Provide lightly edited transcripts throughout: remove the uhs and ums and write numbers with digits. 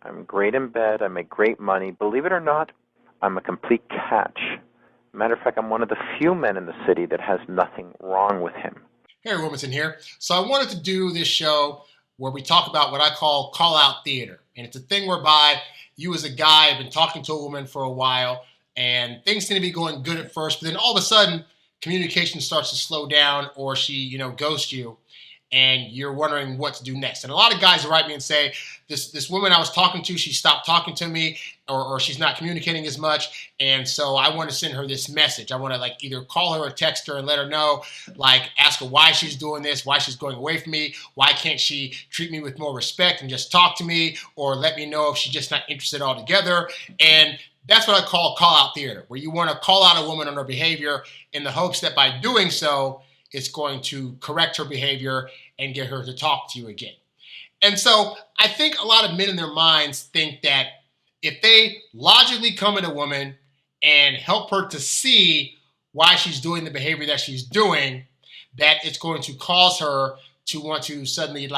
I'm great in bed. I make great money. Believe it or not, I'm a complete catch. Matter of fact, I'm one of the few men in the city that has nothing wrong with him. HarryWilmington here. So I wanted to do this show where we talk about what I call call-out theater. And it's a thing whereby you as a guy have been talking to a woman for a while and things seem to be going good at first, but then all of a sudden communication starts to slow down or she, ghosts you and you're wondering what to do next. And a lot of guys write me and say, this woman I was talking to, she stopped talking to me or she's not communicating as much. And so I want to send her this message. I want to either call her or text her and let her know, ask her why she's doing this, why she's going away from me, why can't she treat me with more respect and just talk to me, or let me know if she's just not interested altogether. And that's what I call call-out theater, where you want to call out a woman on her behavior in the hopes that by doing so, it's going to correct her behavior and get her to talk to you again. And so I think a lot of men in their minds think that if they logically come at a woman and help her to see why she's doing the behavior that she's doing, that it's going to cause her to want to suddenly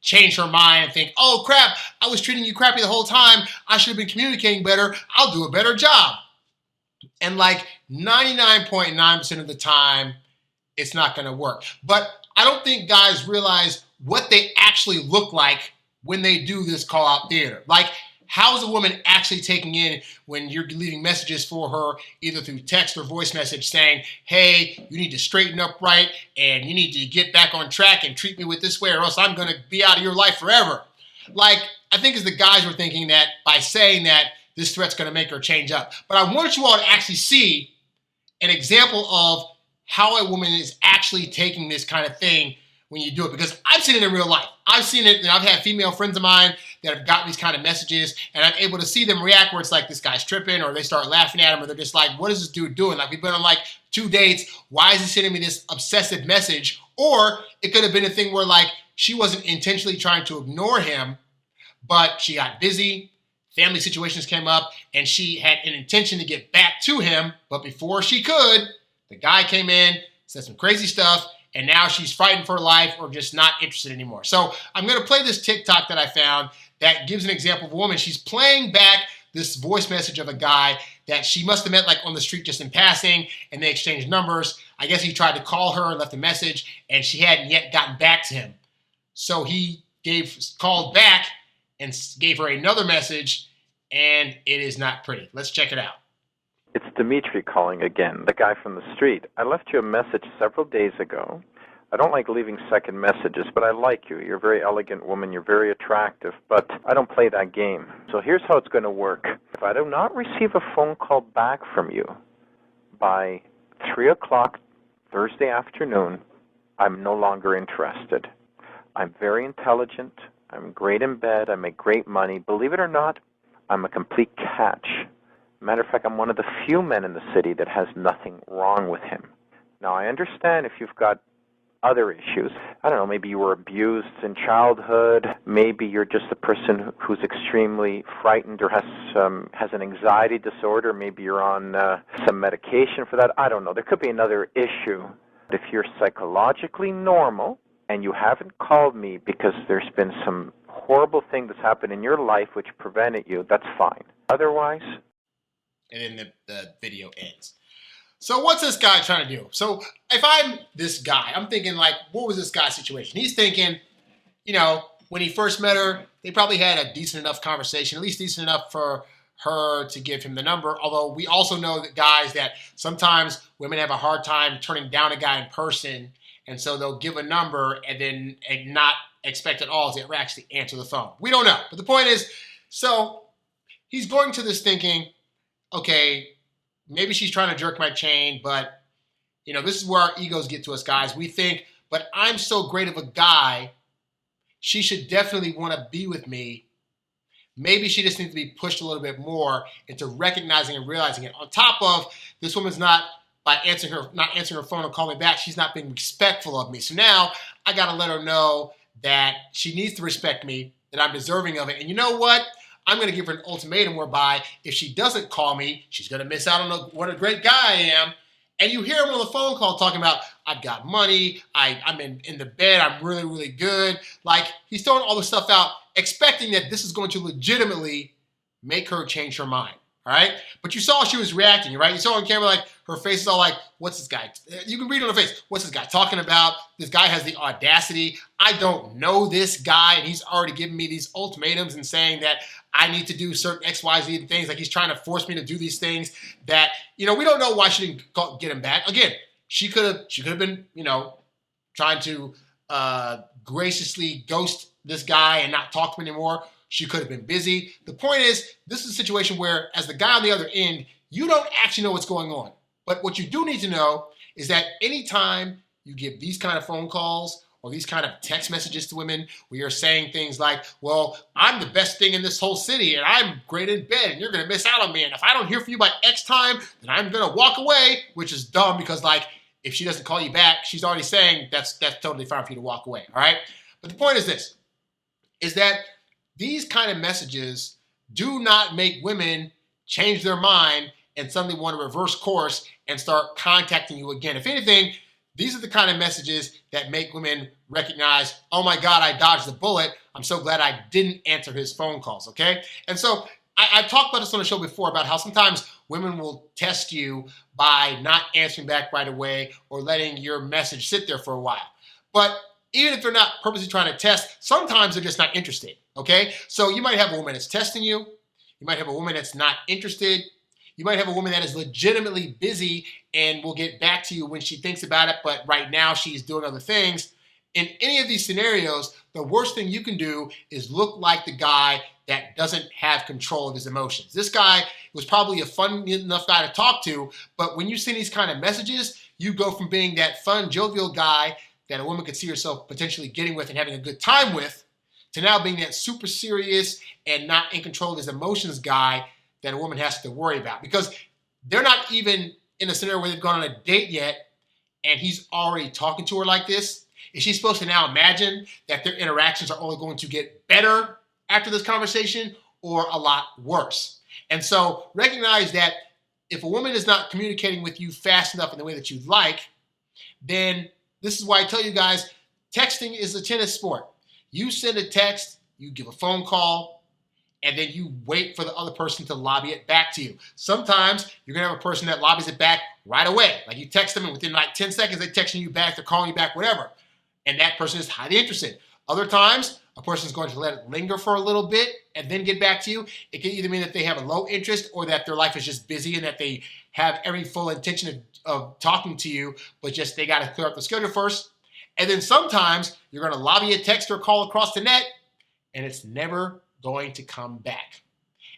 change her mind and think, oh crap, I was treating you crappy the whole time. I should have been communicating better. I'll do a better job. And 99.9% of the time, it's not going to work. But I don't think guys realize what they actually look like when they do this call-out theater. How is a woman actually taking in when you're leaving messages for her, either through text or voice message saying, hey, you need to straighten up right and you need to get back on track and treat me with this way or else I'm going to be out of your life forever. I think as the guys were thinking that by saying that, this threat's going to make her change up. But I want you all to actually see an example of how a woman is actually taking this kind of thing when you do it, because I've seen it in real life. I've seen it, and I've had female friends of mine that have gotten these kind of messages, and I'm able to see them react where it's this guy's tripping, or they start laughing at him, or they're just like, what is this dude doing? We've been on 2 dates. Why is he sending me this obsessive message? Or it could have been a thing where she wasn't intentionally trying to ignore him, but she got busy, family situations came up, and she had an intention to get back to him, but before she could, the guy came in, said some crazy stuff, and now she's fighting for her life or just not interested anymore. So I'm going to play this TikTok that I found that gives an example of a woman. She's playing back this voice message of a guy that she must have met on the street just in passing, and they exchanged numbers. I guess he tried to call her and left a message, and she hadn't yet gotten back to him. So he called back and gave her another message, and it is not pretty. Let's check it out. It's Dimitri calling again, the guy from the street. I left you a message several days ago. I don't like leaving second messages, but I like you. You're a very elegant woman. You're very attractive, but I don't play that game. So here's how it's going to work. If I do not receive a phone call back from you by 3 o'clock Thursday afternoon, I'm no longer interested. I'm very intelligent. I'm great in bed. I make great money. Believe it or not, I'm a complete catch. Matter of fact, I'm one of the few men in the city that has nothing wrong with him. Now, I understand if you've got other issues. I don't know, maybe you were abused in childhood. Maybe you're just a person who's extremely frightened or has an anxiety disorder. Maybe you're on some medication for that. I don't know. There could be another issue. But if you're psychologically normal and you haven't called me because there's been some horrible thing that's happened in your life which prevented you, that's fine. Otherwise... And then the video ends. So what's this guy trying to do? So if I'm this guy, I'm thinking what was this guy's situation? He's thinking, when he first met her, they probably had a decent enough conversation, at least decent enough for her to give him the number. Although we also know that guys that sometimes women have a hard time turning down a guy in person. And so they'll give a number and not expect at all to actually answer the phone. We don't know. But the point is, so he's going to this thinking, okay, maybe she's trying to jerk my chain, but, this is where our egos get to us, guys. We think, but I'm so great of a guy, she should definitely want to be with me. Maybe she just needs to be pushed a little bit more into recognizing and realizing it. On top of, this woman's not answering her phone and calling me back, she's not being respectful of me. So now I got to let her know that she needs to respect me, that I'm deserving of it. And you know what? I'm going to give her an ultimatum whereby if she doesn't call me, she's going to miss out on what a great guy I am. And you hear him on the phone call talking about, I've got money, I'm in the bed, I'm really, really good. Like, he's throwing all this stuff out, expecting that this is going to legitimately make her change her mind. All right? But you saw she was reacting, right? You saw on camera, like, her face is all like, what's this guy? You can read on her face, what's this guy talking about? This guy has the audacity. I don't know this guy, and he's already giving me these ultimatums and saying that I need to do certain X, Y, Z things. Like, he's trying to force me to do these things that, we don't know why she didn't get him back. Again, she could have been, trying to graciously ghost this guy and not talk to him anymore. She could have been busy. The point is, this is a situation where, as the guy on the other end, you don't actually know what's going on. But what you do need to know is that anytime you give these kind of phone calls or these kind of text messages to women where you're saying things like, well, I'm the best thing in this whole city and I'm great in bed and you're going to miss out on me. And if I don't hear from you by X time, then I'm going to walk away, which is dumb because, like, if she doesn't call you back, she's already saying that's totally fine for you to walk away, all right? But the point is this, is that these kind of messages do not make women change their mind and suddenly want to reverse course and start contacting you again. If anything, these are the kind of messages that make women recognize, oh my God, I dodged the bullet. I'm so glad I didn't answer his phone calls, okay? And so I've talked about this on the show before about how sometimes women will test you by not answering back right away or letting your message sit there for a while. But even if they're not purposely trying to test, sometimes they're just not interested, okay? So you might have a woman that's testing you. You might have a woman that's not interested. You might have a woman that is legitimately busy and will get back to you when she thinks about it, but right now she's doing other things. In any of these scenarios, the worst thing you can do is look like the guy that doesn't have control of his emotions. This guy was probably a fun enough guy to talk to, but when you send these kind of messages, you go from being that fun, jovial guy that a woman could see herself potentially getting with and having a good time with, to now being that super serious and not in control of his emotions guy that a woman has to worry about. Because they're not even in a scenario where they've gone on a date yet and he's already talking to her like this. Is she supposed to now imagine that their interactions are only going to get better after this conversation or a lot worse? And so recognize that if a woman is not communicating with you fast enough in the way that you'd like, then this is why I tell you guys, texting is a tennis sport. You send a text, you give a phone call, and then you wait for the other person to lobby it back to you. Sometimes you're going to have a person that lobbies it back right away. Like, you text them and within like 10 seconds, they're texting you back, they're calling you back, whatever. And that person is highly interested. Other times, a person is going to let it linger for a little bit and then get back to you. It can either mean that they have a low interest or that their life is just busy and that they have every full intention of talking to you, but just they got to clear up the schedule first. And then sometimes you're going to lobby a text or call across the net, and it's never going to come back.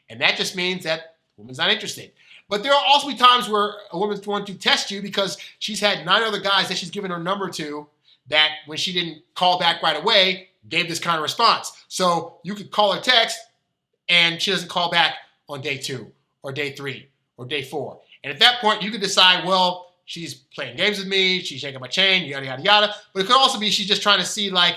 And that just means that the woman's not interested. But there will also be times where a woman's going to test you because she's had 9 other guys that she's given her number to that when she didn't call back right away, gave this kind of response. So you could call her text, and she doesn't call back on day 2 or day 3 or day 4. And at that point, you could decide, well, she's playing games with me, she's shaking my chain, yada, yada, yada. But it could also be she's just trying to see, like,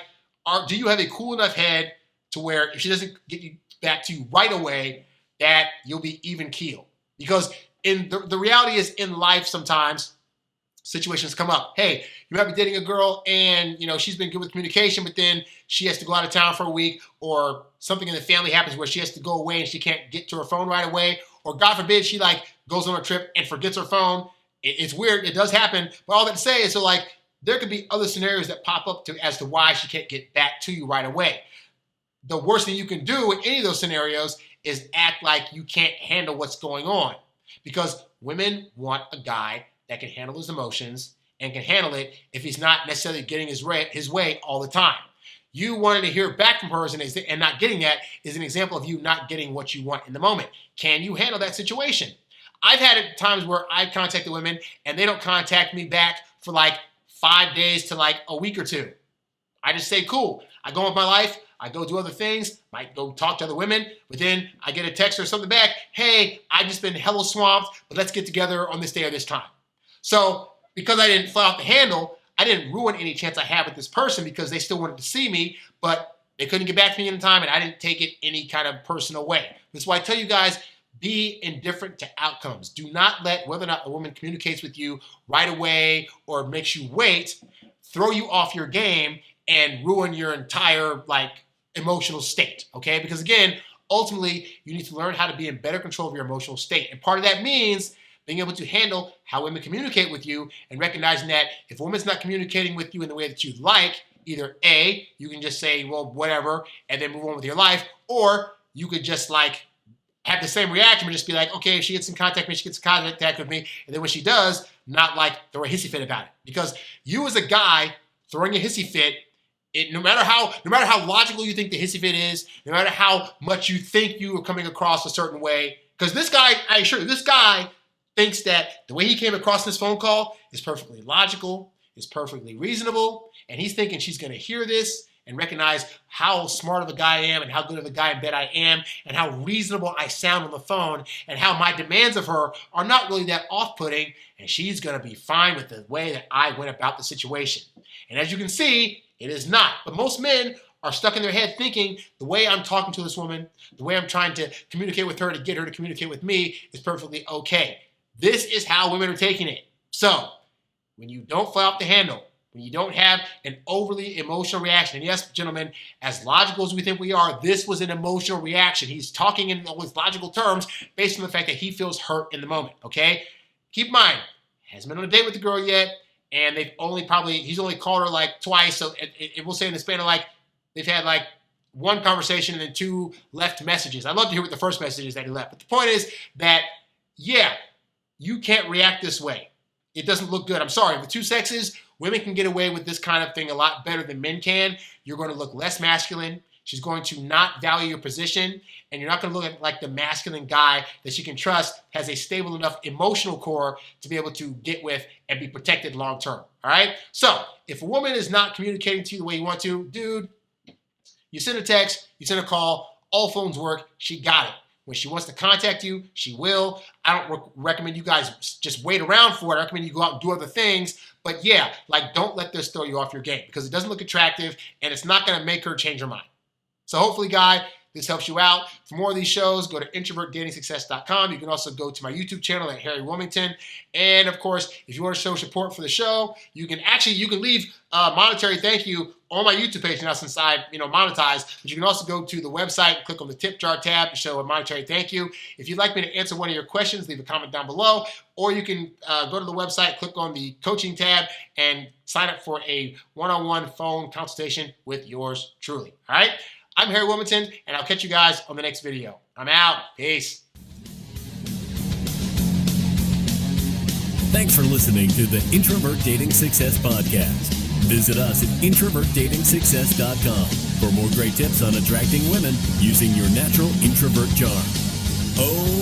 do you have a cool enough head to where if she doesn't get you back to you right away, that you'll be even keel. Because in the reality is, in life sometimes situations come up. Hey, you might be dating a girl and, she's been good with communication, but then she has to go out of town for a week, or something in the family happens where she has to go away and she can't get to her phone right away, or God forbid she goes on a trip and forgets her phone. It's weird. It does happen. But all that to say is, so there could be other scenarios that pop up as to why she can't get back to you right away. The worst thing you can do in any of those scenarios is act like you can't handle what's going on, because women want a guy that can handle his emotions and can handle it if he's not necessarily getting his way all the time. You wanting to hear back from her and not getting that is an example of you not getting what you want in the moment. Can you handle that situation? I've had times where I've contacted women and they don't contact me back for 5 days to a week or 2. I just say, cool. I go on with my life. I go do other things, might go talk to other women, but then I get a text or something back. Hey, I've just been hella swamped, but let's get together on this day or this time. So because I didn't fly off the handle, I didn't ruin any chance I had with this person because they still wanted to see me, but they couldn't get back to me in time, and I didn't take it any kind of personal way. That's why I tell you guys, be indifferent to outcomes. Do not let whether or not a woman communicates with you right away or makes you wait throw you off your game and ruin your entire emotional state, okay? Because again, ultimately, you need to learn how to be in better control of your emotional state. And part of that means being able to handle how women communicate with you and recognizing that if a woman's not communicating with you in the way that you'd like, either A, you can just say, well, whatever, and then move on with your life, or you could just have the same reaction, but just be like, okay, if she gets in contact with me, she gets in contact with me, and then when she does, not throw a hissy fit about it. Because you as a guy throwing a hissy fit, no matter how logical you think the hissy fit is, no matter how much you think you are coming across a certain way, because this guy, I assure you, this guy thinks that the way he came across in this phone call is perfectly logical, is perfectly reasonable, and he's thinking she's going to hear this and recognize how smart of a guy I am and how good of a guy in bed I am and how reasonable I sound on the phone and how my demands of her are not really that off-putting, and she's going to be fine with the way that I went about the situation. And as you can see, it is not. But most men are stuck in their head thinking the way I'm talking to this woman, the way I'm trying to communicate with her to get her to communicate with me is perfectly okay. This is how women are taking it. So when you don't fly off the handle, when you don't have an overly emotional reaction, and yes, gentlemen, as logical as we think we are, this was an emotional reaction. He's talking in all his logical terms based on the fact that he feels hurt in the moment, okay? Keep in mind, hasn't been on a date with the girl yet, and he's only called her twice, so it will say in the span of they've had one conversation and then 2 left messages. I'd love to hear what the first message is that he left. But the point is that, yeah, you can't react this way. It doesn't look good. I'm sorry. The two sexes, women can get away with this kind of thing a lot better than men can. You're going to look less masculine. She's going to not value your position, and you're not going to look like the masculine guy that she can trust has a stable enough emotional core to be able to get with and be protected long term. All right? So if a woman is not communicating to you the way you want to, dude, you send a text, you send a call, all phones work, she got it. When she wants to contact you, she will. I don't recommend you guys just wait around for it. I recommend you go out and do other things. But yeah, don't let this throw you off your game because it doesn't look attractive and it's not going to make her change her mind. So hopefully, guy, this helps you out. For more of these shows, go to introvertdatingsuccess.com. You can also go to my YouTube channel at HarryWilmington. And of course, if you want to show support for the show, you can leave a monetary thank you on my YouTube page now since I monetized. But you can also go to the website, click on the tip jar tab to show a monetary thank you. If you'd like me to answer one of your questions, leave a comment down below. Or you can go to the website, click on the coaching tab, and sign up for a one-on-one phone consultation with yours truly. All right? I'm Harry Wilmington, and I'll catch you guys on the next video. I'm out. Peace. Thanks for listening to the Introvert Dating Success Podcast. Visit us at introvertdatingsuccess.com for more great tips on attracting women using your natural introvert charm. Oh,